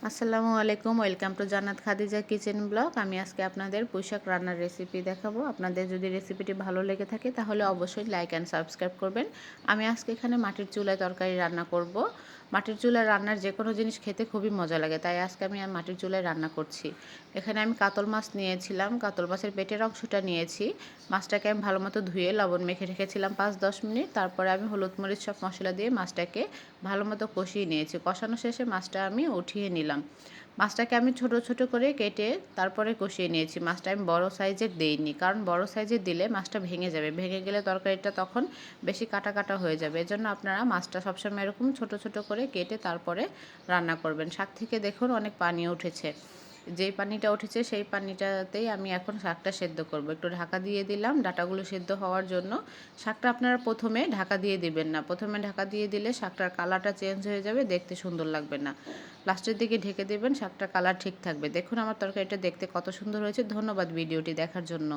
আসসালামু আলাইকুম, welcome to জান্নাত খাদিজা কিচেন ব্লগ। আমি আজকে আপনাদের পুঁইশাক রান্নার রেসিপি দেখাবো। আপনাদের যদি রেসিপিটি ভালো লেগে থাকে তাহলে অবশ্যই লাইক অ্যান্ড সাবস্ক্রাইব করবেন। আমি আজকে এখানে মাটির চুলায় তরকারি রান্না করব। মাটির চুলায় রান্নার যে কোনো জিনিস খেতে খুবই মজা লাগে, তাই আজকে আমি মাটির চুলায় রান্না করছি। এখানে আমি কাতল মাছ নিয়েছিলাম, কাতল মাছের পেটের অংশটা নিয়েছি। মাছটাকে আমি ভালো মতো ধুয়ে লবণ মেখে রেখেছিলাম 5-10 মিনিট। তারপরে আমি হলুদ মরিচ সব মশলা দিয়ে মাছটাকে ভালো মতো কষিয়ে নিয়েছি। কষানো শেষে মাছটা আমি উঠিয়ে নিলাম। মাছটাকে আমি ছোট ছোট করে কেটে তারপরে কষিয়ে নিয়েছি। মাছটা আমি বড় সাইজের দেইনি, কারণ বড় সাইজের দিলে মাছটা ভেঙে যাবে, ভেঙে গেলে তরকারিটা তখন বেশি কাটা কাটা হয়ে যাবে। এজন্য আপনারা মাছটা সবসময় এরকম ছোট ছোট করে কেটে তারপরে রান্না করবেন। শাক থেকে দেখুন অনেক পানি উঠেছে, যেই পানিটা উঠেছে সেই পানিটাতেই আমি এখন শাকটা সেদ্ধ করব। একটু ঢাকা দিয়ে দিলাম ডাঁটাগুলো সেদ্ধ হওয়ার জন্য। শাকটা আপনারা প্রথমে ঢাকা দিয়ে দিবেন না, প্রথমে ঢাকা দিয়ে দিলে শাকটার কালারটা চেঞ্জ হয়ে যাবে, দেখতে সুন্দর লাগবে না। লাস্টের দিকে ঢেকে দেবেন, শাকটার কালার ঠিক থাকবে। দেখুন আমার তরকারিটা দেখতে কত সুন্দর হয়েছে। ধন্যবাদ ভিডিওটি দেখার জন্য।